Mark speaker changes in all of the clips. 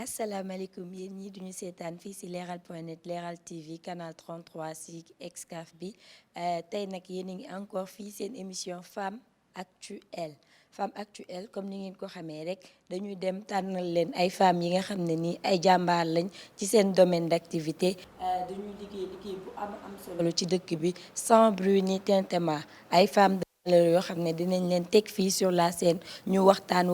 Speaker 1: asalaamaaleykum yéen ñi duñu seetaan fii ci leeral point net leeral TV canal 33 ci Excaf bi tey nag yéen a ngi encore fii seen émission femme actuelle comme ni ngeen ko xamee rek dañuy dem tànnal leen ay femmes yi nga xam ne nii ay jàmbaar lañ ci seen domaine d'activité dañuy liggéey bu am solo ci dëkk bi sans bruit ni tintement ay femmes de valeur yoo xam ne dinañ leen teg fii sur la scène ñu waxtaan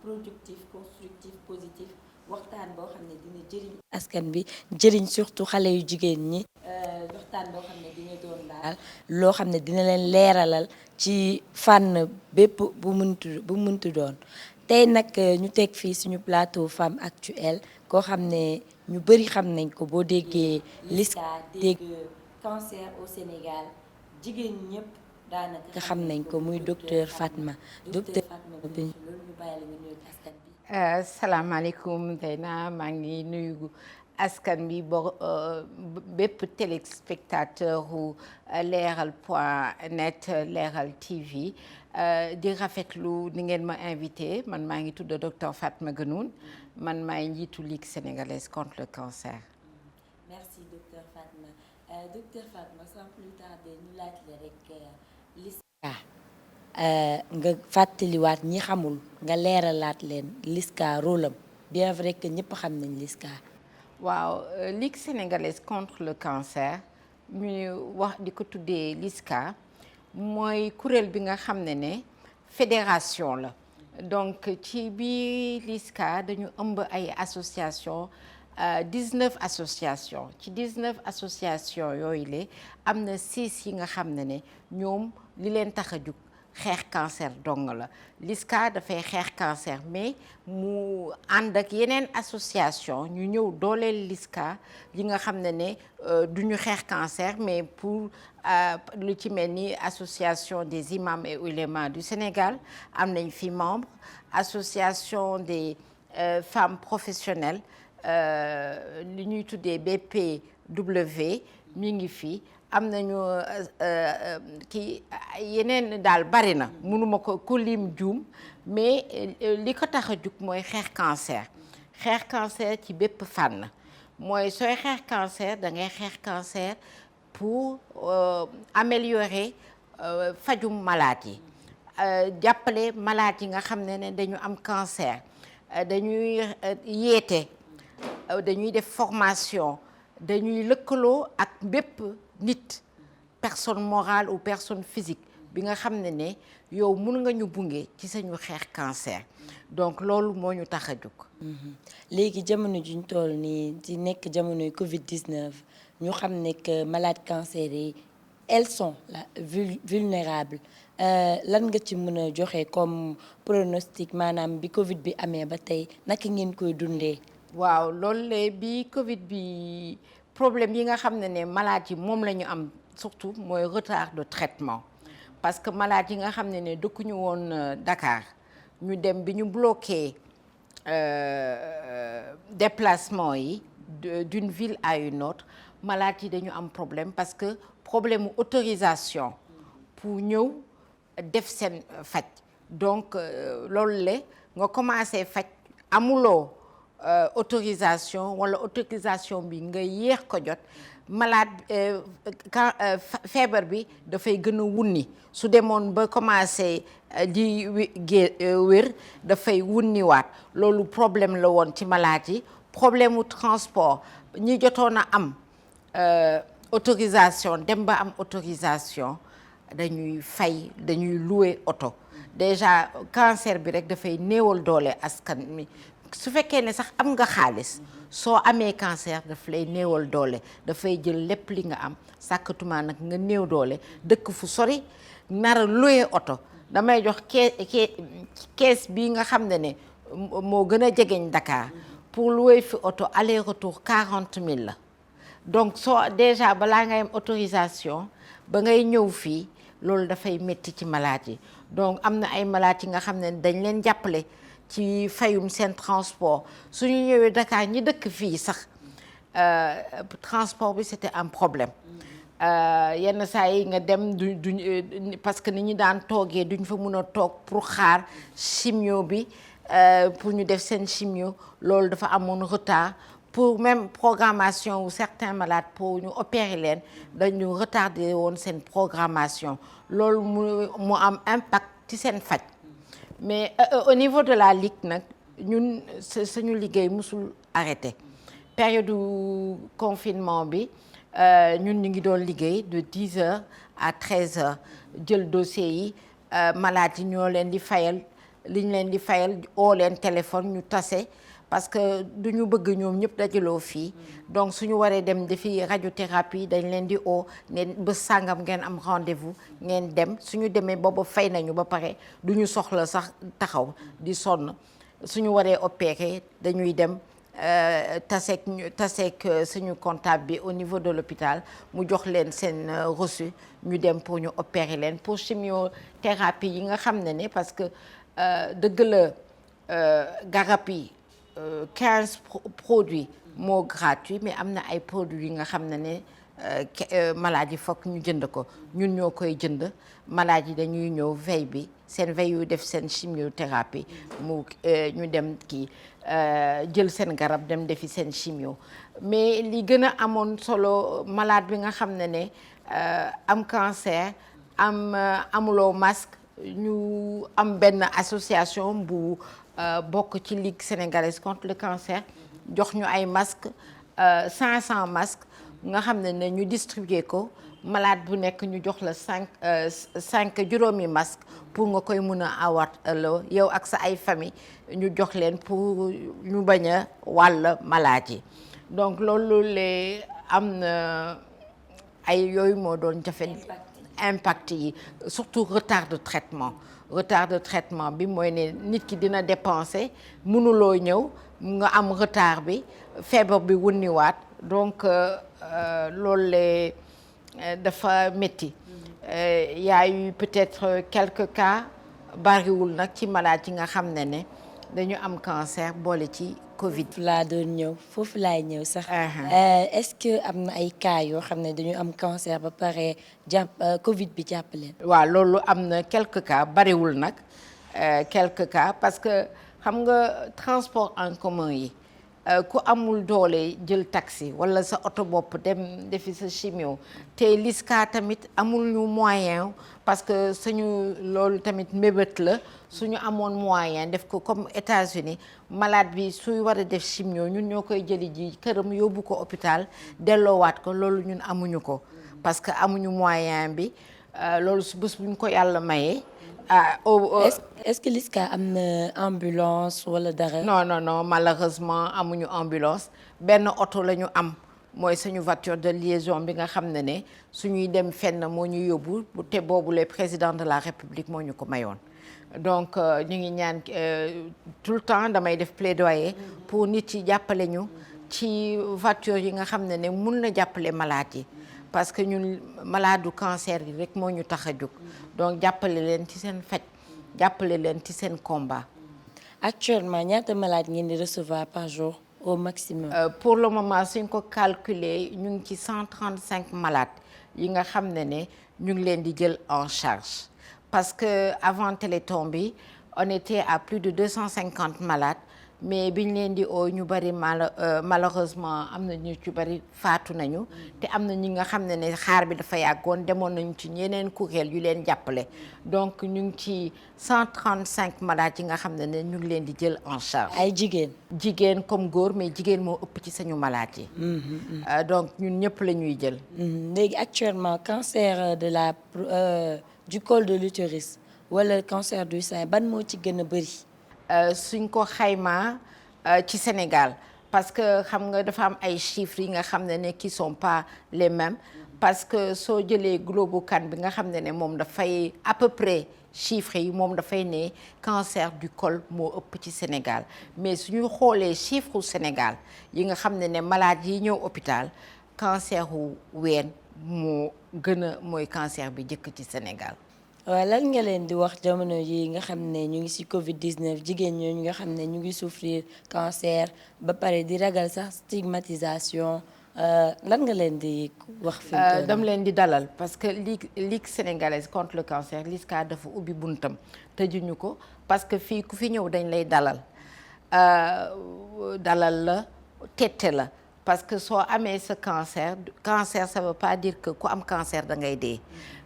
Speaker 1: productif constructif positif waxtaan boo xam ne dina jëriñ askan bi jëriñ surtout xale yu jigéen ñi waxtaan boo xam ne dina doon daal loo xam ne dina leen leeralal ci fànn bépp bu muntu doon tey nag ñu teg fii suñu plateau femme actuelle koo xam ne ñu bëri xam nañ ko boo déggee LISCA dégg cancer au Sénégal jigéen ñëpp daanaka xam nañ ko muy docteur Fatma loolu ñu bàyyi la nga nuyu askan bi.
Speaker 2: salaamaaleykum Zeyna maa ngi nuyu askan bi bépp téléspectateur u leeral point net leeral TV di rafetlu ni ngeen ma invité man maa ngi tudd docteur Fatma Guenoune man maay njiitu Ligue sénégalaise contre le cancer.
Speaker 1: Merci docteur Fatma docteur Fatma sans plus tarder ñu laaj la rek LISCA nga fàttaliwaat ñi xamul nga leeralaat leen LISCA rôle am bien vrai que ñëpp xam nañ LISCA.
Speaker 2: waaw Ligue sénégalaise contre le cancer ñu wax di ko tuddee LISCA mooy kuréel bi nga xam ne fédération la donc ci biir LISCA dañu ëmb ay association 19 associations ci 19 associations yooyu la am na 6 yi nga xam ne ñoom li leen tax a jug xeex cancer dong la LISCA dafay xeex cancer mais mu ànd ak yeneen association ñu ñëw dooleel LISCA yi nga xam ne du ñu xeex cancer mais pour lu ci mel ni association des imams et oulémas du Sénégal am nañ fi membre association des femmes professionnelles li ñuy tuddee BPW mi ngi fi am nañu kii yeneen daal bari na mënuma ko lim juum mais li ko tax a jug mooy xeex cancer ci bépp fànn mooy sooy xeex cancer da ngay xeex cancer pour améliorer fajum malade yi jàppale malade yi nga xam ne dañu am cancer dañuy yeete dañuy def formation dañuy lëkkaloo ak bépp nit personne morale ou personne physique bi nga xam ne yow mun nga ñu bunge ci sañu xeex cancer donc loolu moo ñu tax a jóg.
Speaker 1: léegi jamono juñ toll nii di nekk jamonoy Covid 19 ñu xam ne que malade cancer yi elles sont vulnérables lan nga ci mën a joxe comme pronostic maanaam bi Covid bi amee ba tey naka ngeen koy dundee.
Speaker 2: waaw loolu la bi Covid bi problème yi nga xam ne malade yi moom la ñu am surtout mooy retard de traitement parce que malade yi nga xam ne dëkkuñu woon Dakar ñu dem bi ñu bloqué déplacement yi d'une ville à une autre malade yi dañu am problème parce que problème mu autorisation pour ñëw def seen faj donc loolu la nga commencé faj amuloo autorisation wala autorisation bi nga yéex ko jot malade feebar bi dafay gën a wunni su demoon ba commencé di wér dafay wunniwaat loolu problème la woon ci malade yi problème mu transport ñi jotoon a am autorisation dem ba am autorisation dañuy louer oto déjà cancer bi rek dafay néewal doole askan mi su fekkee ne sax am nga xaalis soo amee cancer daf lay néewal doole dafay jël lépp li nga am sàkkatuma nag nga néew doole dëkk fu sori nar a louer oto damay jox kees bii nga xam ne moo gën a jegeñ Dakar pour louer fi oto aller retour 40 000 la donc soo déjà balaa ngay am autorisation ba ngay ñëw fii loolu dafay métti ci malade yi donc am na ay malade yi nga xam ne dañ leen jàppale ci fayum seen transport suñu ñëwee Dakar ñi dëkk fii sax transport bi c'était un problème yenn saa yi nga dem duñ parce que ni ñu daan toogee duñ fa mun a toog pour xaar chimio bi pour ñu def seen chimio loolu dafa amoon retard. Pour même programmation ou certains malades pour ñu opérer leen dañu retardé woon seen programmation loolu mu am impact ci seen faj mais au niveau de la ligue nag ñun suñu liggéey musul arrêté période confinement bi ñun ñu ngi doon liggéey de 10h à 13h jël dossier yi malades yi ñoo leen di fayal li ñu leen di fayal oo leen téléphone ñu tase parce que du ñu bëgg ñoom ñëpp dajaloo fii donc suñu waree dem defi radiothérapie dañ leen di oo ne bés sàngam ngeen am rendez-vous ngeen dem suñu demee booba fay nañu ba pare du ñu soxla sax taxaw di sonn suñu waree opérer dañuy dem taseek suñu comptable bi au niveau de l'hôpital mu jox leen seen reçu ñu dem pour ñu opérer leen pour chimiothérapie yi nga xam ne parce que dëgg la garab yi 15 produits moo gratuit mais am na ay produits yi nga xam ne malade yi fokk ñu jënd ko ñun ñoo koy jënd malade yi dañuy ñëw veille bi seen veille yu def seen chimiothérapie mu ñu dem kii jël seen garab dem defi seen chimio mais li gën a amoon solo malade bi nga xam ne am cancer amuloo masque ñu am benn association bu bokk ci Ligue sénégalaise contre le cancer jox ñu ay masques 500 masques nga xam ne ñu distribuer ko malade bu nekk ñu jox la 5 juróomi masques pour nga koy mun a awat yow ak sa ay famille ñu jox leen pour ñu bañ a wàll malade yi donc loolu le am na ay yooyu moo doon jafe impact yi surtout retard de traitement bi mooy ne nit ki dina dépenser mënuloo ñëw nga am retard bi feebar bi wunniwaat donc loolu le dafa métti y a eu peut-être quelques cas bariwul nag ci malade yi nga xam ne dañu am cancer boole ci Covid.
Speaker 1: laa doon ñëw foofu laay ñëw sax. Est-ce que am na ay cas yoo xam ne dañu am cancer ba pare Covid bi jàpp leen.
Speaker 2: waaw loolu am na quelques cas bariwul nag quelques cas parce que xam nga transport en commun yi ku amul doole jël taxi walla sa oto bopp dem defi sa chimio te LISCA tamit amul ñu moyen parce que suñu loolu tamit mébét la suñu amoon moyen def ko comme États-Unis malade bi suy war a def chimio ñun ñoo koy jëli ji këram yóbbu ko hôpital delloowaat ko loolu ñun amuñu ko parce que amuñu moyen bi loolu su bés buñ ko yàlla mayee.
Speaker 1: Est-ce que LISCA am na ambulance wala dara.
Speaker 2: non malheureusement amuñu ambulance benn oto la ñu am mooy suñu voiture de liaison bi nga xam ne suñuy dem fenn moo ñu yóbbu te boobu le président de la République moo ñu ko mayoon donc ñu ngi ñaan tout le temps damay def plaidoyer pour nit yi jàppale ñu ci voiture yi nga xam ne mun na jàppale malade yi parce que ñun malade du cancer yi rek moo ñu tax a jóg donc jàppale leen ci seen faj jàppale leen ci seen combat.
Speaker 1: Actuellement ñaata malade ngeen di recevoir par jour au maximum.
Speaker 2: Pour le moment suñ ko calculer ñu ngi ci 135 malades yi nga xam ne ñu ngi leen di jël en charge parce que avant Téléthon bi on était à plus de 250 malades mais biñ leen di oo ñu bari malheureusement am na ñu ci bari faatu nañu te am na ñi nga xam ne xaar bi dafa yàggoon demoon nañu ci ñeneen kuréel yu leen jàppale donc ñu ngi ci 135 malades yi nga xam ne ñu ngi leen di jël en charge.
Speaker 1: ay jigéen
Speaker 2: comme góor mais jigéen moo ëpp ci sañu malades yi. Donc ñun ñëpp la ñuy jël.
Speaker 1: léegi actuellement cancer du col de l'utérus wala cancer du sein ban moo ci gën a bari.
Speaker 2: Suñ ko xaymaa ci Sénégal parce que xam nga dafa am ay chiffres yi nga xam ne qui sont pas les mêmes parce que soo jëlee Globocan bi nga xam ne moom dafay à peu près chiffres yi moom dafay ne cancer du col moo ëpp ci Sénégal mais suñu xoolee chiffre Sénégal yi nga xam ne malade yi ñëw hôpital cancer wu ween moo gën a mooy cancer bi jëkk ci Sénégal.
Speaker 1: waaw lan nga leen di wax jamono yi nga xam ne ñu ngi ci Covid-19 jigéen ñooñu nga xam ne ñu ngi souffrir cancer ba pare di ragal sax stigmatisation lan nga leen di wax fi mu toll
Speaker 2: dam leen di dalal parce que Ligue sénégalaise contre le cancer LISCA dafa ubbi buntam tëjuñu ko parce que fii ku fi ñëw dañ lay dalal la tette la parce que soo amee sa cancer ça veut pas dire que ku am cancer da ngay dee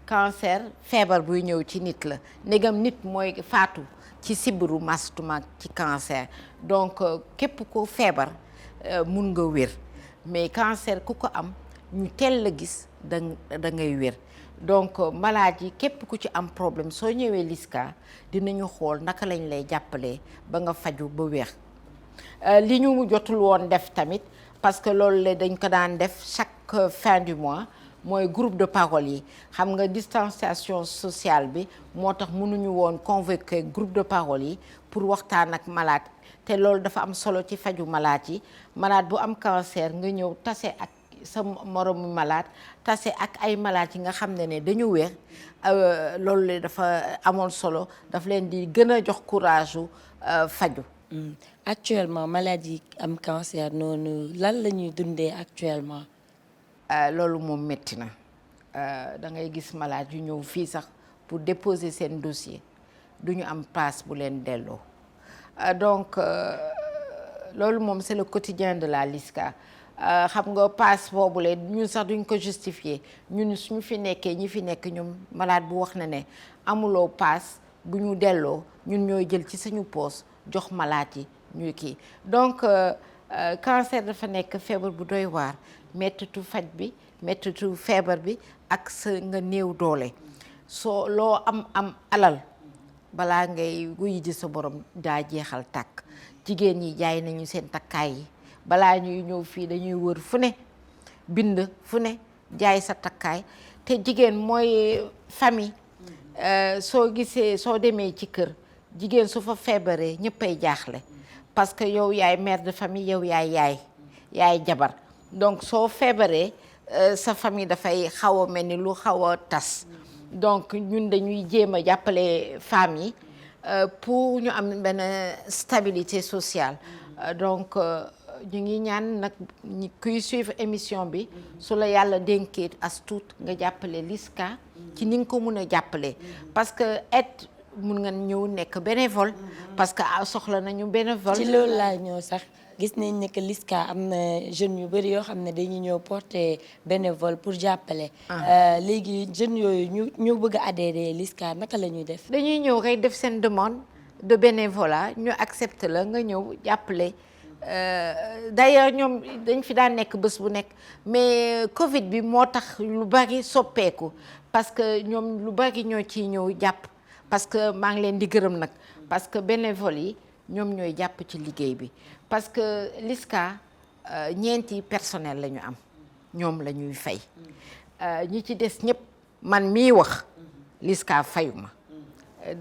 Speaker 2: cancer feebar buy ñëw ci nit la ndegam nit mooy faatu ci sibiru mastuma ci cancer donc képp ko feebar mun nga wér mais cancer ku ko am ñu teel la gis da ngay wér donc malade yi képp ku ci am problème soo ñëwee LISCA dinañu xool naka lañ lay jàppalee ba nga faju ba wér li ñu jotul woon def tamit parce que loolu la dañ ko daan def chaque fin du mois mooy groupe de parole yi xam nga distanciation sociale bi moo tax mënuñu woon convoquer groupe de parole yi pour waxtaan ak malade te loolu dafa am solo ci faju malade yi malade bu am cancer nga ñëw tase ak sa moromu malade tase ak ay malade yi nga xam ne dañu wér loolu dafa amoon solo daf leen di gën a jox courage u faju
Speaker 1: actuellement malade yi am cancer noonu lan la ñuy dundee actuellement
Speaker 2: loolu moom métti na da ngay gis malade yu ñëw fii sax pour déposer seen dossier du ñu am passe bu leen delloo donc loolu moom c'est le quotidien de la LISCA xam nga passe boobu leen ñun sax duñ ko justifier ñun suñu fi nekkee ñi fi nekk ñoom malade bu wax na ne amuloo passe bu ñu delloo ñun ñooy jël ci suñu poos jox malade yi ñuy kii donc cancer dafa nekk feebar bu doy waar mettitu faj bi mettitu feebar bi ak sa nga néew doole soo loo am alal balaa ngay wuy ji sa borom daa jeexal tàkk jigéen ñi jaay nañu seen takkaay yi balaa ñuy ñëw fii dañuy wër fu ne bind fu ne jaay sa takkaay te jigéen mooy famille soo gisee soo demee ci kër jigéen su fa feebaree ñëppay jaaxle parce que yow yaay mère de famille yow yaay jabar donc soo feebaree sa famille dafay xaw a mel ni lu xaw a tas donc ñun dañuy jéem a jàppale femmes yi pour ñu am benn stabilité sociale donc ñu ngi ñaan nag kuy suivre émission bi su la yàlla dénkee as tuut nga jàppale LISCA ci ni nga ko mun a jàppale parce que aide mun nga ñëw nekk bénévole parce que soxla nañu bénévole
Speaker 1: ci loolu laa ñëw sax gis nañ ne que LISCA am na jeunes yu bëri yoo xam ne dañuy ñëw porter bénévole pour jàppale léegi jeunes yooyu ñu bëgg a adhérer LISCA naka la ñuy def
Speaker 2: dañuy ñëw rek def seen demande de bénévolat ñu accepte la nga ñëw jàppale d'ailleurs ñoom dañ fi daan nekk bés bu nekk mais Covid bi moo tax lu bari soppeeku parce que ñoom lu bari ñoo ciy ñëw jàpp parce que maa ngi leen di gërëm nag parce que bénévole yi ñoom ñooy jàpp ci liggéey bi parce que LISCA ñeenti personnel la ñu am ñoom la ñuy fay ñi ci des ñëpp man mii wax LISCA fayuma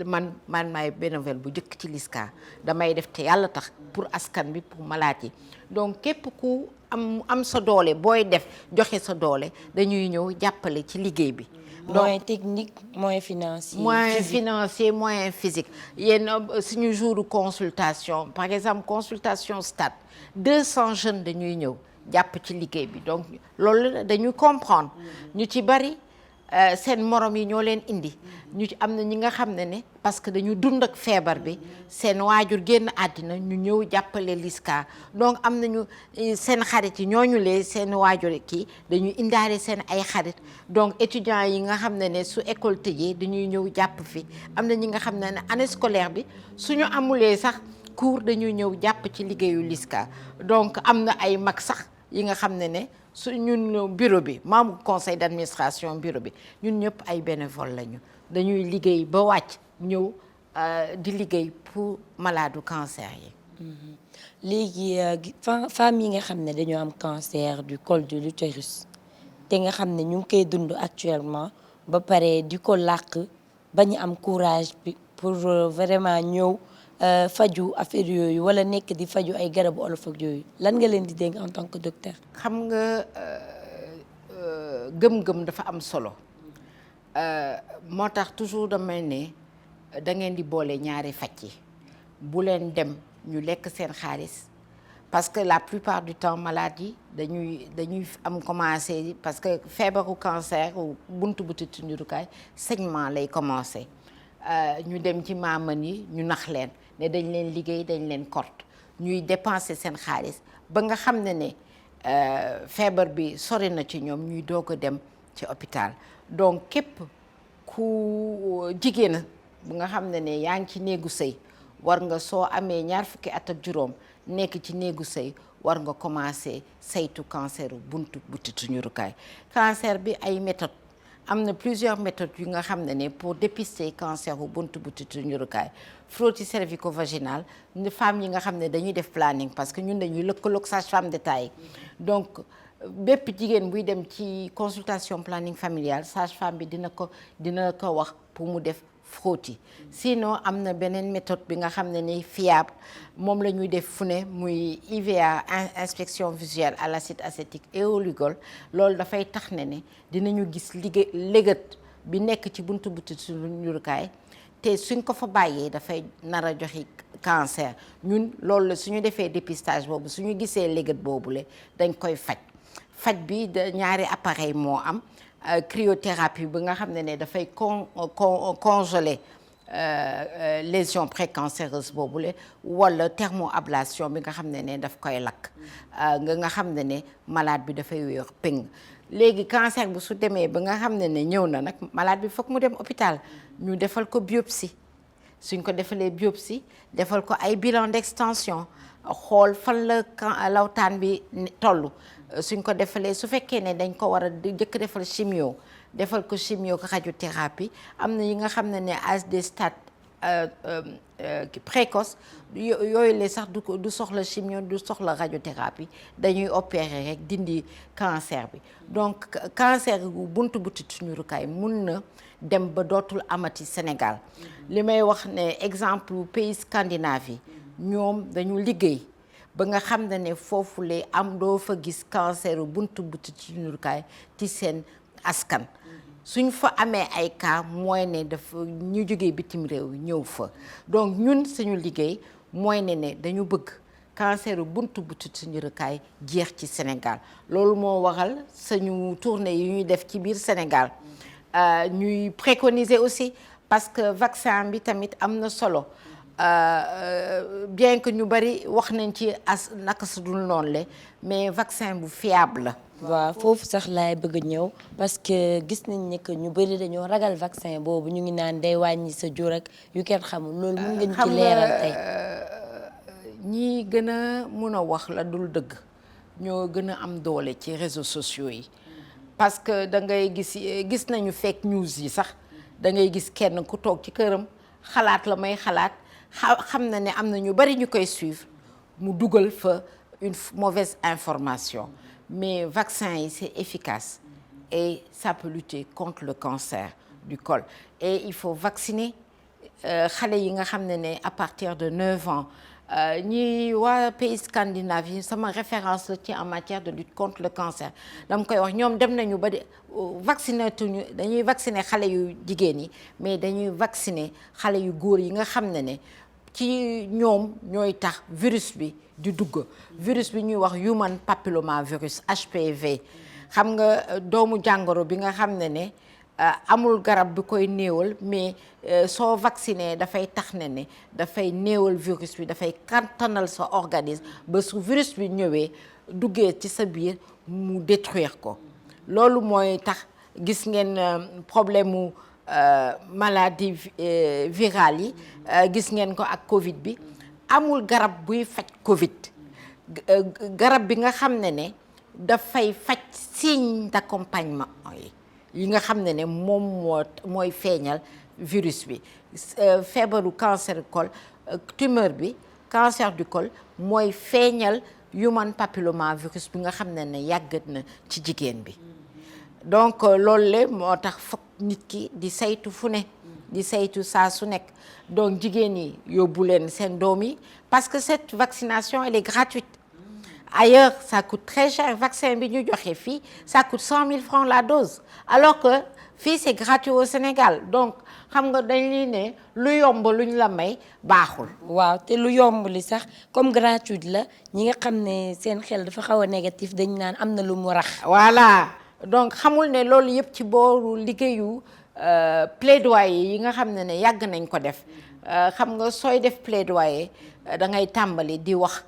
Speaker 2: man maay bénévole bu jëkk ci LISCA damay def te yàlla tax pour askan bi pour malade yi donc képp ku am sa doole booy def joxe sa doole dañuy ñëw jàppale ci liggéey bi.
Speaker 1: moyen technique moyen financier.
Speaker 2: moyen financier moyen physique yéen suñu jour consultation par exemple consultation stade 200 jeunes dañuy ñëw jàpp ci liggéey bi donc loolu dañuy comprendre ñu ci bari. seen morom yi ñoo leen indi ñu ci am na ñi nga xam ne parce que dañu dund ak feebar bi seen waajur génn àddina ñu ñëw jàppale LISCA donc am nañu seen xarit yi ñooñu lee seen waajur kii dañuy indaale seen ay xarit donc étudiants yi nga xam ne su école tëjee dañuy ñëw jàpp fi am na ñi nga xam ne année scolaire bi suñu amulee sax cours dañuy ñëw jàpp ci liggéeyu LISCA donc am na ay mag sax yi nga xam ne su ñun bureau bi membre conseil d'administration bureau bi ñun ñëpp ay bénévole lañu dañuy liggéey ba wàcc ñëw di liggéey pour malade cancer yi.
Speaker 1: léegi femmes yi nga xam ne dañoo am cancer du col de l'utérus te nga xam ne ñu ngi koy dund actuellement ba pare di ko làq ba ñu am courage bi pour vraiment ñëw faju affaire yooyu wala nekk di faju ay garabu olof ak yooyu lan nga leen di dénk en tant que docteur.
Speaker 2: xam nga gëm-gëm dafa am solo moo tax toujours damay ne da ngeen di boole ñaari faj yi bu leen dem ñu lekk seen xaalis parce que la plupart du temps maladie dañuy am commencé parce que feebaru cancer buntu butitu njurukaay saignement lay commencé ñu dem ci maaman yi ñu nax leen ne dañ leen liggéey dañ leen korte ñuy dépenser seen xaalis ba nga xam ne feebar bi sori na ci ñoom ñuy doog a dem ci hôpital. Donc képp ku jigéen bu nga xam ne yaa ngi ci néegu sëy war nga soo amee 20 at ak juróom nekk ci néegu sëy war nga commencer saytu canceru buntu butitu njurukaay. Cancer bi ay méthodes am na plusieurs méthodes yu nga xam ne pour dépister canceru buntu butitu njurukaay. frottis cervico-vaginal femmes yi nga xam ne dañuy def planning parce que ñun dañuy lëkkaloog sage-femme d'État yi. Donc bépp jigéen buy dem ci consultation planning familial sage-femme bi dina ko wax pour mu def frottis. Sinon am na beneen méthode bi nga xam ne fiable moom la ñuy def fu ne muy IVA inspection visuelle à l'acide acétique et au lugol. loolu dafay tax ne dinañu gis légat bi nekk ci buntu butitu njurukaay te suñ ko fa bàyyee dafay nar a joxe cancer. ñun loolu la suñu defee dépistage boobu suñu gisee légat boobule dañ koy faj bi ñaari appareil moo am. Cryothérapie bi nga xam ne dafay congeler lésion précancéreuse boobule wala thermoablation bi nga xam ne daf koy lakk nga xam ne malade bi dafay wéer péng. léegi cancer bu su demee ba nga xam ne ñëw na nag malade bi foog mu dem hôpital ñu defal ko biopsie. suñ ko defalee biopsie defal ko ay bilan d'extension xool fan la lawtaan bi toll. suñ ko defalee su fekkee ne dañ ko war a jëkk defal chimio defal ko chimio ko radiothérapie am na yi nga xam ne à des stades précoce yooyu la sax du soxla chimio du soxla radiothérapie dañuy opérer rek dindi cancer bi. Donc cancer bu buntu butitu njurukaay mun na dem ba dootul amati Sénégal. li may wax ne exemple pays Scandinavie ñoom dañu liggéey ba nga xam ne foofu lay am doo fa gis cancer buntu butitu njurukaay ci seen askan. suñ fa amee ay cas mooy ne dafa ñu jógee bitim réew ñëw fa. Donc ñun suñu liggéey mooy ne dañu bëgg cancer buntu butitu njurukaay jeex ci Sénégal. loolu moo waral suñu tournée yi ñuy def ci biir Sénégal ñuy préconiser aussi parce que vaccin bi tamit am na solo. Bien que ñu bari wax nañ ci naka su dul noonu le mais vaccin bu fiable la.
Speaker 1: waaw foofu sax laay bëgg a ñëw parce que gis nañ ne que ñu bari dañoo ragal vaccin boobu ñu ngi naan day wàññi sa jur ak yu kenn xamul loolu mun ngeen ci leeral tey.
Speaker 2: ñi gën a mun a wax la dul dëgg ñoo gën a am doole ci réseaux sociaux yi parce que da ngay gis nañu fake news yi sax da ngay gis kenn ku toog ci këram xalaat la may xalaat xam na ne am na ñu bari ñu koy suivre mu dugal fa une mauvaise information. Mais vaccin yi c'est efficace et ça peut lutter contre le cancer du col et il faut vacciner xale yi nga xam ne à partir de 9 ans ñi waa pays scandinavie sama référence la ci en matière de lutte contre le cancer dama koy wax ñoom dem nañu ba di vacciner tuñu dañuy vacciner xale yu jigéen yi mais dañuy vacciner xale yu góor yi nga xam ne ci ñoom ñooy tax virus bi di dugg. virus bi ñuy wax human papilloma virus HPV xam nga doomu jàngoro bi nga xam ne amul garab bi koy néewal mais soo vacciné dafay tax ne dafay néewal virus bi dafay kattanal sa organisme ba su virus bi ñëwee duggee ci sa biir mu détruire ko. loolu mooy tax gis ngeen problème mu maladie virale yi gis ngeen ko ak Covid bi amul garab buy faj Covid garab bi nga xam ne dafay faj signe d'accompagnement yi nga xam ne moom mooy feeñal virus bi. feebaru cancer du col tumeur bi cancer du col mooy feeñal human papilloma virus bi nga xam ne yàggat na ci jigéen bi. donc loolu le moo tax foog nit ki di saytu fu ne di saytu saa su nekk donc jigéen yi yóbbu leen seen doom yi parce que cette vaccination elle est gratuite. Ailleurs ça coûte très cher vaccin bi ñu joxe fii ça coûte 100 000 francs la dose alors que fii c'est gratuit au Sénégal donc xam nga dañuy ne lu yomb luñ la may baaxul.
Speaker 1: waaw te lu yomb li sax comme gratuite la ñi nga xam ne seen xel dafa xaw a négatif dañ naan am na lu mu rax.
Speaker 2: voilà donc xamul ne loolu yëpp ci booru liggéeyu plaidoyer yi nga xam ne yàgg nañ ko def xam nga sooy def plaidoyer da ngay tàmbali di wax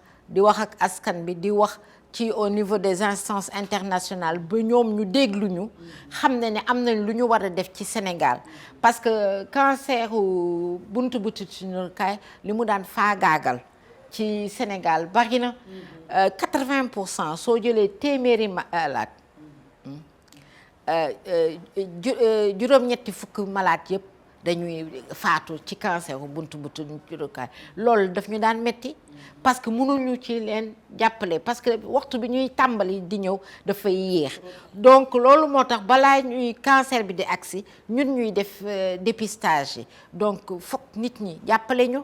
Speaker 2: ak askan bi di wax ci au niveau des instances internationales ba ñoom ñu dégluñu xam ne am nañ lu ñu war a def ci Sénégal parce que cancer buntu butitu-njurukaay li mu daan faagaagal ci Sénégal bari na 80% soo jëlee téeméeri malade juróom-ñetti fukk malade yëpp dañuy faatu ci cancer buntu butitu-njurukaay loolu daf ñu daan metti parce que mënuñu ci leen jàppale parce que waxtu bi ñuy tàmbali di ñëw dafay yéex donc loolu moo tax balaa ñuy cancer bi di agsi ñun ñuy def dépistage yi donc fokk nit ñi jàppale ñu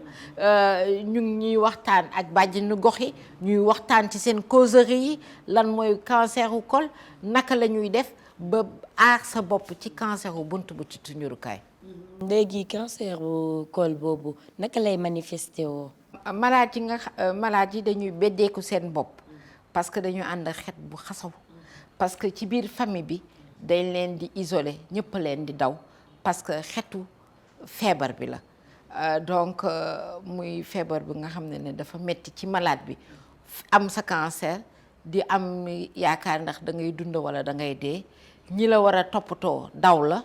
Speaker 2: ñuy waxtaan ak bàjjenu gox yi ñuy waxtaan ci seen causerie yi lan mooy cancer u col naka la ñuy def ba aar sa bopp ci cancer u buntu butitu-njurukaay.
Speaker 1: léegi cancer u col boobu naka lay manifesté woo.
Speaker 2: malade yi dañuy beddeeku seen bopp parce que dañu ànd xet bu xasaw parce que ci biir famille bi dañ leen di isolé ñëpp leen di daw parce que xetu feebar bi la donc muy feebar bi nga xam ne dafa metti ci malade bi am sa cancer di am yaakaar ndax da ngay dund wala da ngay dee ñi la war a toppatoo daw la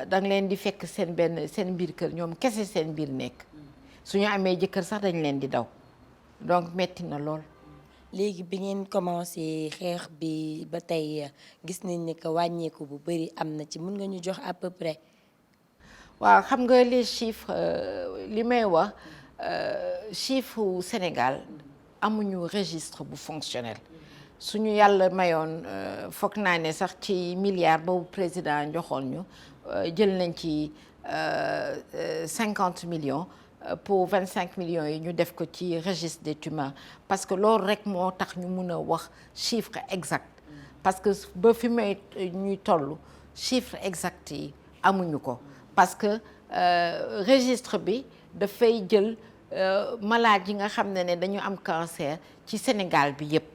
Speaker 2: da nga leen di fekk seen biir kër ñoom kese seen biir nekk suñu amee jëkkër sax dañ leen di daw donc metti na lool.
Speaker 1: léegi bi ngeen commencé xeex bi ba tey gis nañ ne que wàññeeku bu bari am na ci mën nga ñu jox à peu près.
Speaker 2: waaw xam nga les chiffres li may wax chiffre wu Sénégal amuñu registre bu fonctionnel suñu yàlla mayoon foog naa ne sax ci milliard boobu président joxoon ñu jël nañ ci 50 millions. Pour 25 millions yi ñu def ko ci registre des tumeurs parce que loolu rek moo tax ñu mun a wax chiffre exact parce que ba fi may ñuy toll chiffre exact yi amuñu ko parce que registre bi dafay jël malade yi nga xam ne dañu am cancer ci Sénégal bi yépp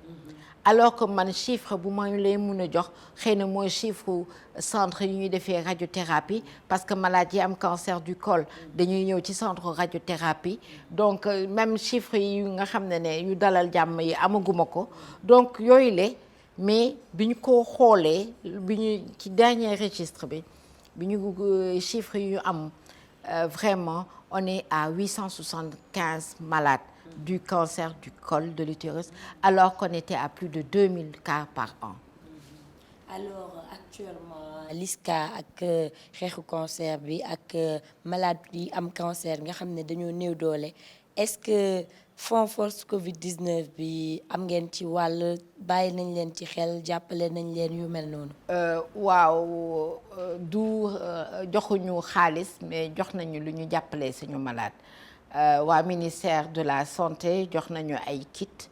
Speaker 2: alors que man chiffre bu ma lay mun a jox xëy na mooy chiffre centre yi ñuy defee radiothérapie parce que malade yi am cancer du col dañuy ñëw ci centre radiothérapie donc même chiffre yi nga xam ne yu dalal jàmm yi amaguma ko donc yooyu la mais bi ñu ko xoolee bi ñu ci dernier registre bi ñu chiffre yu ñu am vraiment on est à 875 malades du cancer du col de l'utérus alors qu'on était à plus de 2000 cas par an.
Speaker 1: Alors actuellement LISCA ak xeexu cancer bi ak malade yi am cancer nga xam ne dañoo néew doole est-ce que fonds force Covid 19 bi am ngeen ci wàll bàyyi nañ leen ci xel jàppale nañ leen yu mel noonu.
Speaker 2: waaw du joxuñu xaalis mais jox nañu lu ñu jàppale suñu malade. waa ministère de la santé jox nañu ay kit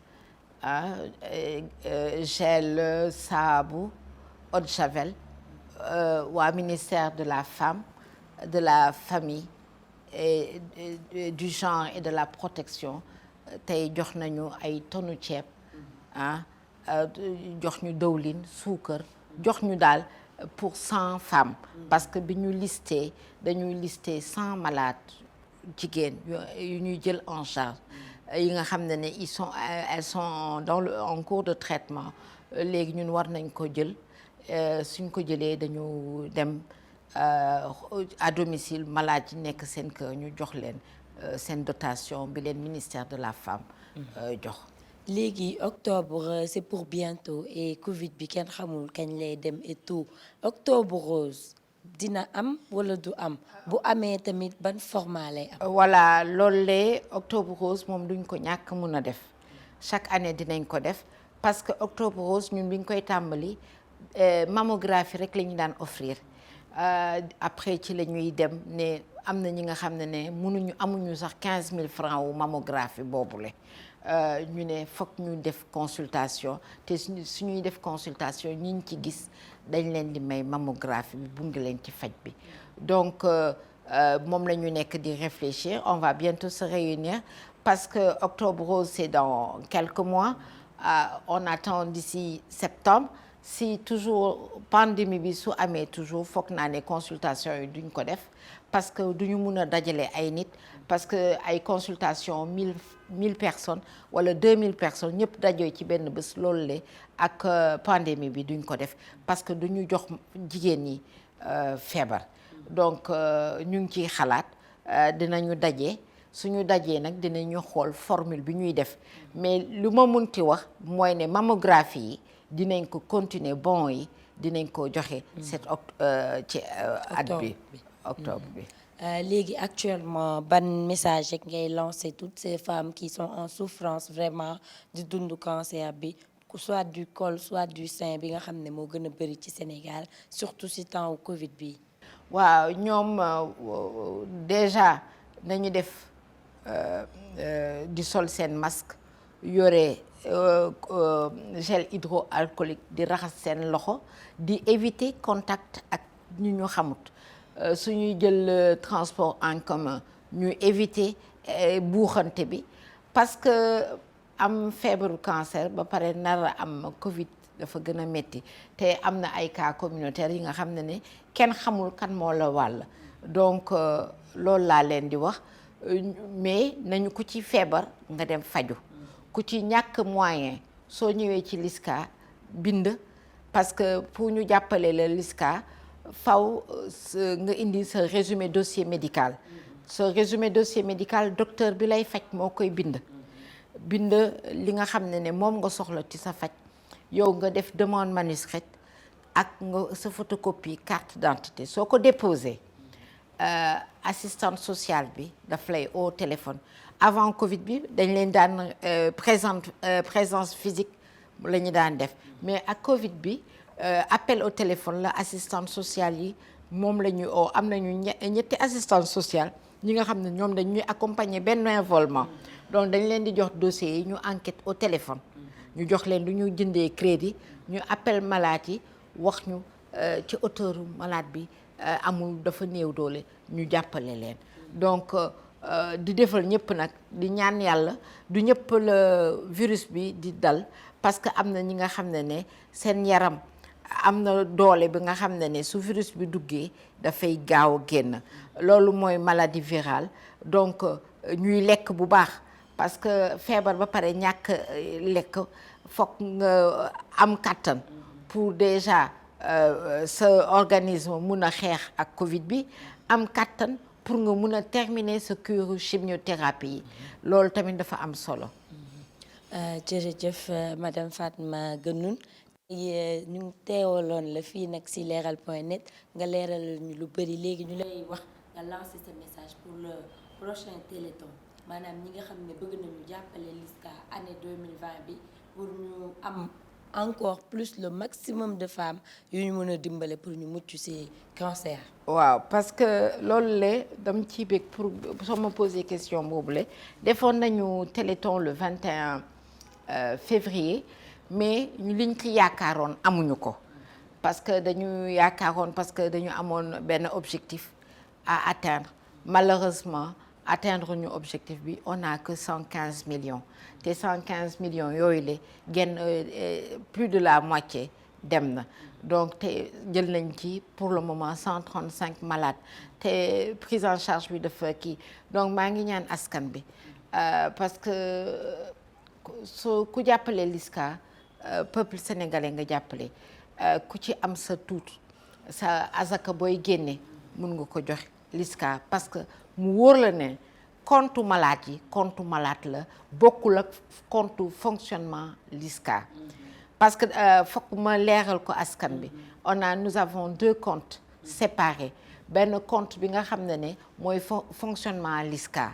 Speaker 2: gel saabu eau de javel waa ministère de la femme de la famille et du genre et de la protection tey jox nañu ay tonu ceeb jox ñu dëwlin suukar jox ñu daal pour 100 femmes parce que bi ñu dañuy lister 100 malades jigéen yu ñuy jël en charge yi nga xam ne elles sont en cours de traitement léegi ñun war nañ ko jël suñ ko jëlee dañu dem à domicile malade yi nekk seen kër ñu jox leen seen dotation bi leen ministère de la femme jox.
Speaker 1: léegi octobre c'est pour bientôt et Covid bi kenn xamul kañ lay dem et tout octobre rose dina am wala du am bu amee tamit ban format lay am.
Speaker 2: voilà loolu lee octobre rose moom duñ ko ñàkk mun a def chaque année dinañ ko def parce que octobre rose ñun biñ koy tàmbali mammographie rek la ñu daan offrir après ci la ñuy dem ne am na ñi nga xam ne amuñu sax 15 000 francs wu mammographie boobule ñu ne foog ñu def consultation te suñuy def consultation ñi ci gis dañ leen di may mammographie bi bunge leen ci faj bi donc moom la ñu nekk di réfléchir. On va bientôt se réunir parce que Octobre Rose c'est dans quelques mois. On attend d'ici septembre. Si toujours pandémie bi su amee toujours foog naa ne consultation yi duñ ko def parce que duñu mun a dajale ay nit parce que ay consultation 1000 personnes wala 2000 personnes ñëpp dajoo ci benn bés loolu le ak pandémie bi duñ ko def parce que duñu jox jigéen ñi feebar. Donc ñu ngi ciy xalaat dinañu daje suñu dajee nag dinañu xool formule bi ñuy def mais lu ma munti wax mooy ne mammographie yi dinañ ko continuer bon yi dinañ ko joxe ci at bi octobre bi.
Speaker 1: Léegi actuellement ban message rek ngay lancer toutes ces femmes qui sont en souffrance vraiment di dund cancer bi soit du col soit du sein bi nga xam ne moo gën a bëri ci Sénégal surtout ci temps Covid bi.
Speaker 2: waaw ñoom déjà nañu def di sol seen masque yore gel hydroalcoolique di raxas seen loxo di éviter contact ak ñu xamut suñuy jël transport en commun ñu éviter buuxante bi parce que am feebaru cancer ba pare nar a am Covid dafa gën a metti te am na ay cas communautaires yi nga xam ne kenn xamul kan moo la wàll donc loolu laa leen di wax mais nañu ku ci feebar nga dem faju ku ci ñàkk moyen soo ñëwee ci LISCA bind parce que pour ñu jàppale la LISCA faw nga indi sa résumé dossier médical sa résumé dossier médical docteur bi lay faj moo koy bind li nga xam ne moom nga soxla ci sa faj yow nga def demande manuscrite ak nga sa photocopie carte d'identité soo ko déposé assistante sociale bi daf lay au téléphone avant Covid bi dañ leen daan présence physique la ñu daan def mais ak Covid bi appel au téléphone la assistante sociale yi moom la ñu oo am nañu ñetti assistante sociale ñi nga xam ne ñoom dañuy accompagner benn involement donc dañ leen di jox dossiers yi ñu enquête au téléphone ñu jox leen lu ñu jëndee crédit ñu appel malade yi wax ñu ci auteuru malade bi amul dafa néew doole ñu jàppale leen donc di defal ñëpp nag di ñaan yàlla du ñëpp la virus bi di dal parce que am na ñi nga xam ne seen yaram am na doole bi nga xam ne su virus bi duggee dafay gaaw a génn loolu mooy maladie virale donc ñuy lekk bu baax parce que feebar ba pare ñàkk lekk fokk nga am kàttan pour déjà sa organisme mun a xeex ak Covid bi am kàttan pour nga mun a terminer sa cure chimiothérapie yi loolu tamit dafa am solo.
Speaker 1: jërëjëf madame Fatma Guenoune ñu teewaloon la fii nag ci leral.net nga leeral ñu lu bëri léegi ñu lay wax nga lancer ce message pour le prochain téléthon maanaam ñi nga xam ne bëgg nañu jàppale LISCA année 2020 bi pour ñu am encore plus le maximum de femmes yu ñu mën a dimbale pour ñu mucc ci cancer.
Speaker 2: waaw parce que loolu le dama ciy bëgg pour soo ma posé question boobu le defoon nañu téléthon le 21 février mais ñu liñ ci yaakaaroon amuñu ko parce que dañu yaakaaroon parce que dañu amoon benn objectif à atteindre malheureusement atteindre ñu objectif bi on a que 115 millions te 115 millions yooyu le genn plus de la moitié dem na donc te jël nañ ci pour le moment 135 malades te prise en charge bi dafa kii donc maa ngi ñaan askan bi parce que soo ku jàppale LISCA peuple sénégalais nga jàppale ku ci am sa tuut sa azaka booy génne mun nga ko jox LISCA parce que mu wóor la ne compte malade yi compte malade la bokkul ak compte fonctionnement LISCA parce que fokk ma leeral ko askan bi nous avons 2 comptes séparés benn compte bi nga xam ne mooy fonctionnement LISCA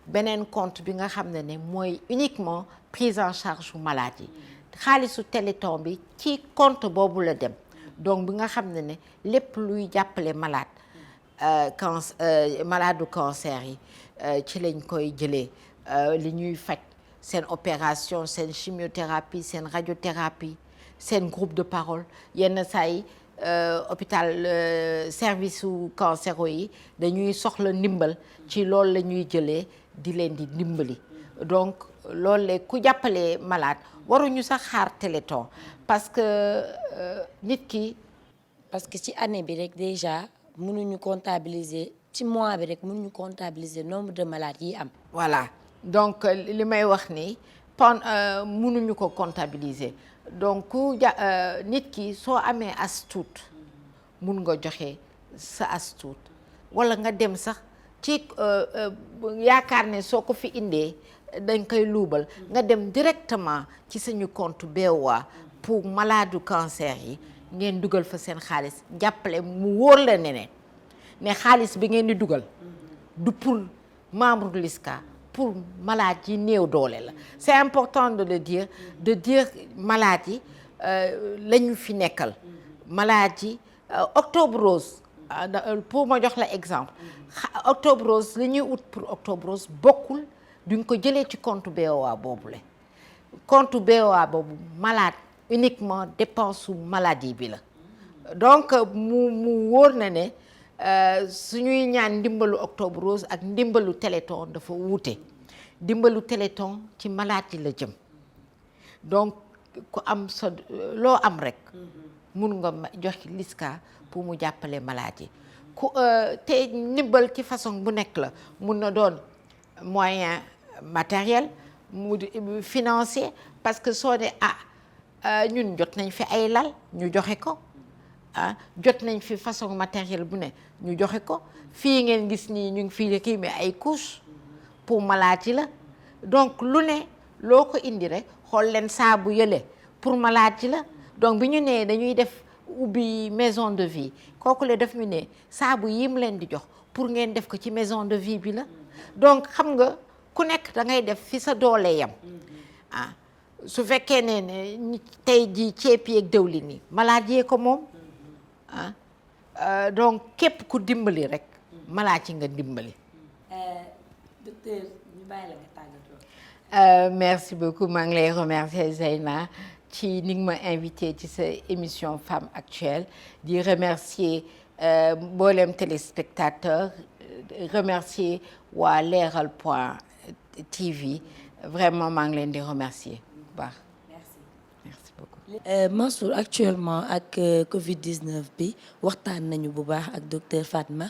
Speaker 2: beneen compte bi nga xam ne mooy uniquement prise en charge bu malade yi xaalisu téléthon bi ci compte boobu la dem donc bi nga xam ne lépp luy jàppale malade malade cancer yi ci lañ koy jëlee li ñuy faj seen opération seen chimiothérapie seen radiothérapie seen groupe de parole yenn saa yi hôpital service su cancéro yi dañuy soxla ndimbal ci loolu la ñuy jëlee di leen di ndimbali donc loolu la ku jàppale malade waruñu sax xaar téléthon parce que nit ki.
Speaker 1: parce que ci année bi rek déjà mënuñu comptabiliser ci mois bi rek mënuñu comptabiliser nombre de malades yi am.
Speaker 2: voilà donc li may wax ni mënuñu ko comptabiliser donc ku nit ki soo amee as tuut mun nga joxe sa as tuut walla nga dem sax ci yaakaar ne soo ko fi indee dañ koy luubal nga dem directement ci suñu compte BOA pour malade cancer yi ngeen dugal fa seen xaalis jàppale mu wóor la ne xaalis bi ngeen di dugal du pour membre de l'ISCA pour malade yi néew doole la c'est important de le dire malade yi la ñu fi nekkal malade yi Octobre Rose pour ma jox la exemple Octobre Rose li ñuy ut pour Octobre Rose bokkul duñ ko jëlee ci compte BOA boobule compte BOA boobu malade uniquement dépense su maladie bi la donc mu wóor na ne suñuy ñaan ndimbalu Octobre Rose ak ndimbalu Téléthon dafa wuute ndimbalu Téléthon ci malade yi la jëm donc ku am sa loo am rek mun nga jox LISCA pour mu jàppale malade yi te ndimbal ci façon bu nekk la mun na doon moyen matériel mu financier parce que soo ne ñun jot nañ fi ay lal ñu joxe ko jot nañ fi façon matériel bu ne ñu joxe ko fii ngeen gis nii ñu ngi fii kii mais ay couches pour malade yi la donc lu ne loo ko indi rek xool leen saabu yële pour malade yi la donc bi ñu nee dañuy def ubbi maison de vie kooku le def ñu ne saabu yi mu leen di jox pour ngeen def ko ci maison de vie bi la donc xam nga ku nekk da ngay def fi sa doole yam su fekkee ne tey jii ceeb yi ak dëwlin yi malade yee ko moom donc képp ku dimbali rek malade yi nga dimbali.
Speaker 1: docteur ñu bàyyi la nga tàggatoo.
Speaker 2: Merci beaucoup maa ngi lay remercier Zeyna ci ni nga ma invité ci sa émission Femme Actuelle di remercier mboolem téléspectateur remercier waa Leral point TV vraiment maa ngi leen di remercier bu baax. Merci beaucoup.
Speaker 1: Mansour actuellement ak Covid-19 bi waxtaan nañu bu baax ak docteur Fatma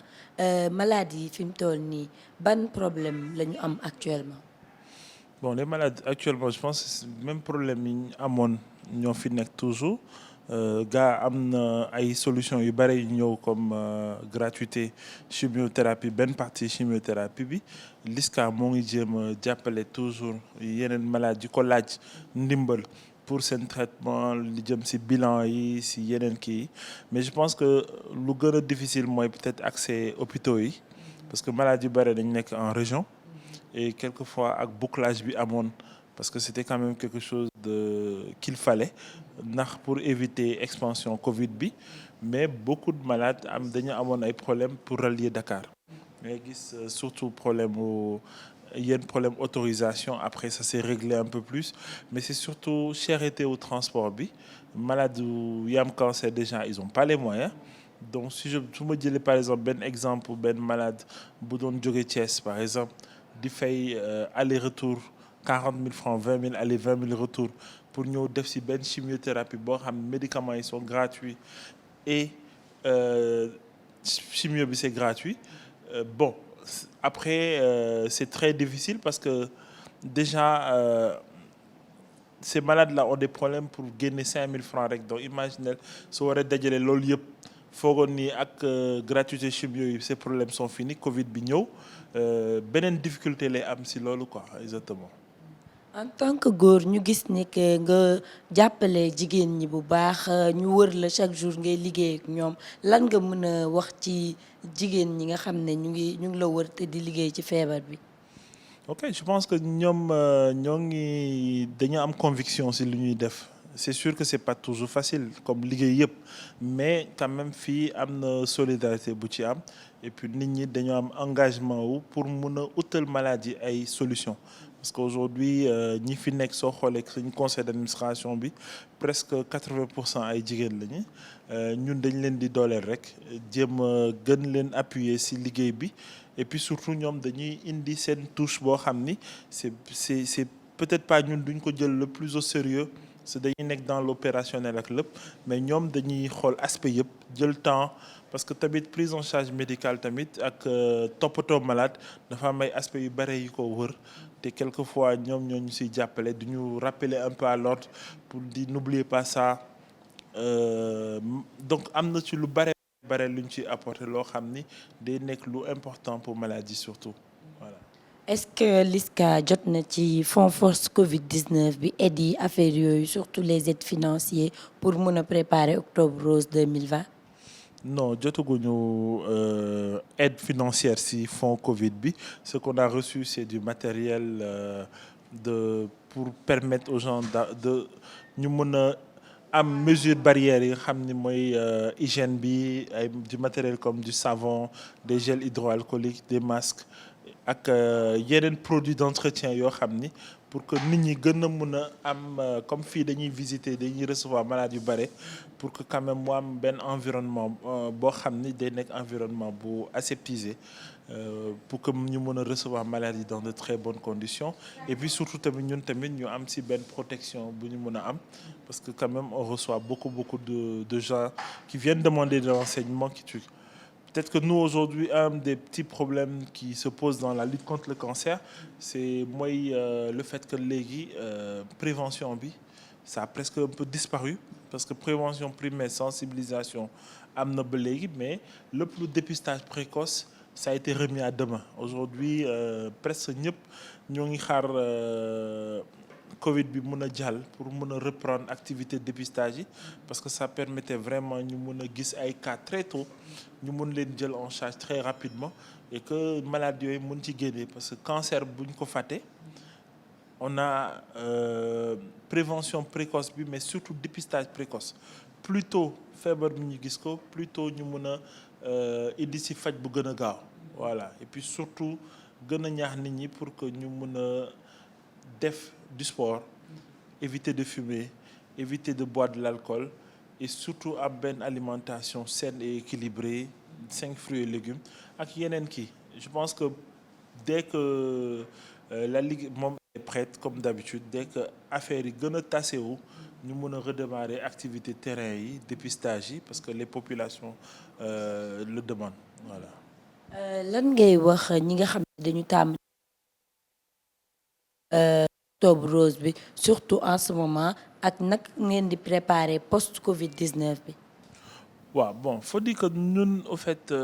Speaker 1: maladie yi fi mu toll nii ban problème la ñu am actuellement.
Speaker 3: Bon, les malades actuellement je pense que c'est même problème yi ñu amoon ñoo fi nekk toujours gaa am na ay solutions yu bëri yu ñëw comme gratuité chimiothérapie benn partie chimiothérapie bi LISCA moo ngi jéem a jàppale toujours yeneen malades yi ko laaj ndimbal pour seen traitement li jëm ci bilan yi ci yeneen kii mais je pense que lu gën a difficile mooy peut-être accès hôpitaux yi parce que malades yu bëri dañ nekk en région et quelquefois ak bouclage bi amoon parce que c'était quand même quelque chose qu'il fallait ndax pour éviter expansion Covid bi mais beaucoup de malades dañu amoon ay problèmes pour rallier Dakar mais gis surtout problème problème autorisation après ça s'est réglé un peu plus mais c'est surtout cherté au transport bi malades yu am cancer déjà ils ont pas les moyens donc su ma jëlee par exemple benn exemple benn malade bu doon jóge Thiès par exemple di fay aller-retour 40 000 francs 20 000 aller 20 000 retour pour ñëw def ci benn chimiothérapie boo xam médicaments yi sont gratuits et chimio bi c'est gratuit bon après c'est très difficile parce que déjà ces malades-là ont des problèmes pour génne 5 000 francs rek donc imaginez soo waree dajale loolu yëpp foogoon ni ak gratuité chimio yi ces problèmes sont finis Covid bi ñëw beneen difficulté lay am ci loolu quoi exactement.
Speaker 1: En tant que góor ñu gis ni que nga jàppale jigéen ñi bu baax ñu wër la chaque jour ngay liggéey ak ñoom lan nga mën a wax ci jigéen ñi nga xam ne ñu ngi la wër te di liggéey ci feebar bi.
Speaker 3: Ok je pense que ñoom dañu am conviction ci lu ñuy def c'est sûr que c'est pas toujours facile comme liggéey yëpp mais quand même fii am na solidarité bu ci am et puis nit ñi dañoo am engagement wu pour mun a utal maladie ay solution parce qu'aujourd'hui ñi fi nekk soo xoolee suñu conseil d'administration bi presque 80% ay jigéen lañu ñun dañ leen di dooleel rek jéem a gën leen appuyer ci liggéey bi et puis surtout ñoom dañuy indi seen touche boo xam ni c'est peut-être pas ñun duñ ko jël le plus au sérieux parce que dañuy nekk dans l'opérationnel ak lépp mais ñoom dañuy xool aspect yëpp jël temps parce que tamit prise en charge médicale tamit ak toppatoo malade dafa am ay aspects yu bare yu ko wër te quelquefois ñoom ñoo ñu siy jàppale du ñu rappeler un peu à l'ordre pour di n'oubliez pas ça donc am na ci lu bare luñ ci apporter loo xam ni day nekk lu important pour maladie surtout voilà.
Speaker 1: est-ce que LISCA jot na ci fonds force Covid-19 bi aides yi affaire yooyu surtout les aides financières pour mun a préparer octobre rose 2020.
Speaker 3: non jotaguñu aide financière ci fonds Covid bi ce qu'on a reçu c'est du matériel pour permettre aux gens de ñu mën a am mesure barrières yi nga xam ni mooy hygiène bi ay du matériel comme du savon des gels hydroalcooliques des masques ak yeneen produits d'entretien yoo xam ni pour que nit ñi gën a mun a am comme fii dañuy visiter dañuy recevoir malades yu bare pour que quand même mu am benn environnement boo xam ni day nekk environnement bu aseptisé pour que ñu mën a recevoir malades yi dans de très bonnes conditions et puis surtout tamit ñun tamit ñu am ci benn protection bu ñu mën a am parce que quand même on reçoit beaucoup de gens qui viennent demander des renseignements qui tuent. Peut-être que nous aujourd'hui un des petits problèmes qui se posent dans la lutte contre le cancer c'est mooy le fait que léegi prévention bi ça a presque un peu disparu parce que prévention primaire sensibilisation am na ba léegi mais lépp lu dépistage précoce ça a été remis à demain aujourd'hui presque ñëpp ñoo ngi xaar Covid bi mën a jàll pour mën a reprendre activité dépistage yi parce que ça permettait vraiment ñu mën a gis ay cas très tôt ñu mën leen jël en charge très rapidement et que malade yooyu mën ci génne parce que cancer bu ñu ko fàtte on a prévention précoce bi mais surtout dépistage précoce plus tôt feebar bi ñu gis ko plus tôt ñu mën a indi ci faj bu gën a gaaw voilà et puis surtout gën a ñaax nit ñi pour que ñu mën a def du sport éviter de fumer éviter de boire de l'alcool et surtout am benn alimentation saine et équilibrée 5 fruits et légumes ak yeneen kii je pense que dès que la ligue moom est prête comme d'habitude dès que affaire yi gën a tasewu ñu mën a redémarrer activité terrain yi dépistage yi parce que les populations le demandent voilà.
Speaker 1: lan ngay wax ñi nga xam ne dañu tàmm octobre rose bi surtout en ce moment ak nag ngeen di préparer post Covid-19 bi.
Speaker 3: waaw bon faut dire que ñun au fait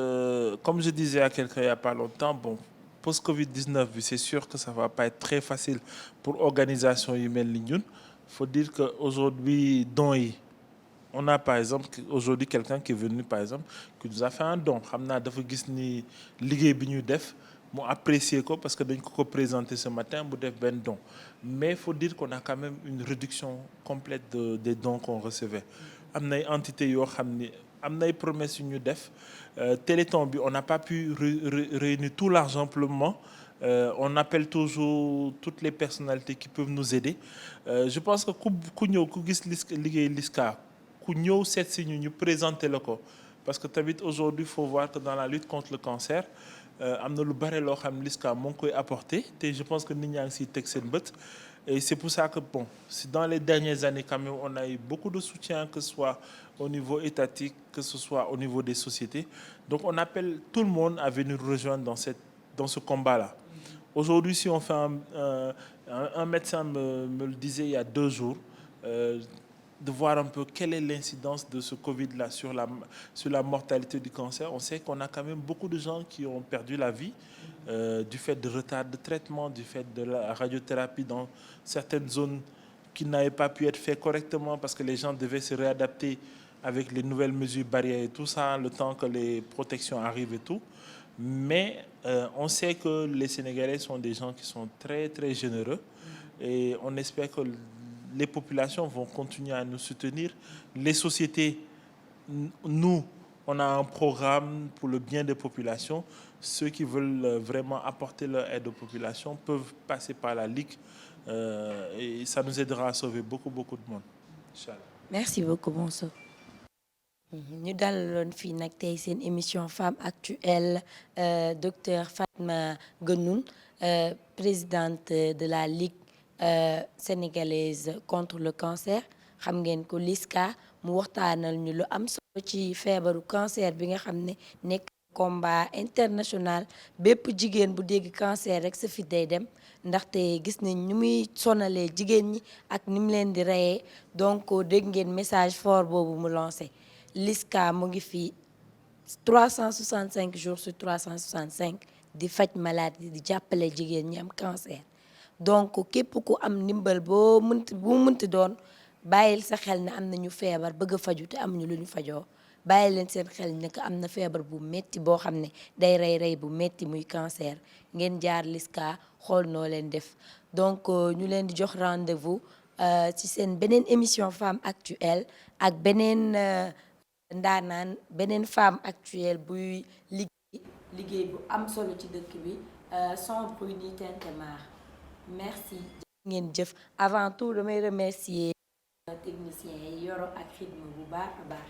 Speaker 3: comme je disais à quelqu'un il y a pas longtemps bon post Covid-19 bi c'est sûr que ça va pas être très facile pour organisation yu mel ni ñun faut dire que aujourd'hui dons yi on a par exemple aujourd'hui quelqu'un qui est venu par exemple qui nous a fait un don xam naa dafa gis ni liggéey bi ñu def mu apprécier ko parce que dañ ko présenter ce matin bu def benn don mais faut dire qu'on a quand même une réduction complète des dons qu'on recevait am nay entités yoo xam ni am nay promesses yu ñu def Téléthon bi on n'a pas pu réunir tout l'argent pour le moment on appelle toujours toutes les personnalités qui peuvent nous aider je pense que ku ñëw ku gis liggéey LISCA ku ñëw seet si ñu présenter la ko parce que tamit aujourd'hui il faut voir que dans la lutte contre le cancer am na lu bare loo xam LISCA moo ngi koy apporter te je pense que nit ñaa ngi siy teg seen bët et c'est pour ça que bon c'est dans les dernières années quand même on a eu beaucoup de soutien que ce soit au niveau étatique que ce soit au niveau des sociétés donc on appelle tout le monde à venir rejoindre dans ce combat-là. Aujourd'hui si on fait un médecin me le disait il y a 2 jours de voir un peu quelle est l'incidence de ce Covid-là sur la mortalité du cancer. On sait qu'on a quand même beaucoup de gens qui ont perdu la vie du fait de retard de traitement, du fait de la radiothérapie dans certaines zones qui n'avaient pas pu être faites correctement parce que les gens devaient se réadapter avec les nouvelles mesures barrières et tout ça, le temps que les protections arrivent et tout. Mais on sait que les Sénégalais sont des gens qui sont très, très généreux et on espère que les populations vont continuer à nous soutenir. Les sociétés, nous, on a un programme pour le bien des populations. Ceux qui veulent vraiment apporter leur aide aux populations peuvent passer par la Ligue et ça nous aidera à sauver beaucoup de monde. Inch'Allah.
Speaker 1: Merci beaucoup Bonso. ñu dalaloon fii nag tey seen émission Femme Actuelle docteur Fatma Guenoune présidente de la Ligue sénégalaise contre le cancer xam ngeen ko LISCA mu waxtaanal ñu lu am solo ci feebaru cancer bi nga xam ne nekk combat international bépp jigéen bu dégg cancer rek sa fit day dem ndaxte gis nañ ni muy sonalee jigéen ñi ak ni mu leen di reyee donc dégg ngeen message fort boobu mu lancé LISCA mu ngi fi 365 jours sur 365 di faj maladie di jàppale jigéen ñi am cancer donc képp ku am ndimbal bu mënti doon bàyyil sa xel ne am nañu feebar bëgg a faju te amuñu lu ñu fajoo bàyyi leen seen xel ne que am na feebar bu metti boo xam ne day rey bu metti muy cancer ngeen jaar LISCA xool noo leen def donc ñu leen di jox rendez-vous ci seen beneen émission Femme Actuelle ak beneen ndaanaan beneen femme actuelle buy liggéey bu am solo ci dëkk bi sans bruit ni tintamarre merci ngeen jëf avant tout damay remercier technicien yi Yoro ak Xidma bu baax a baax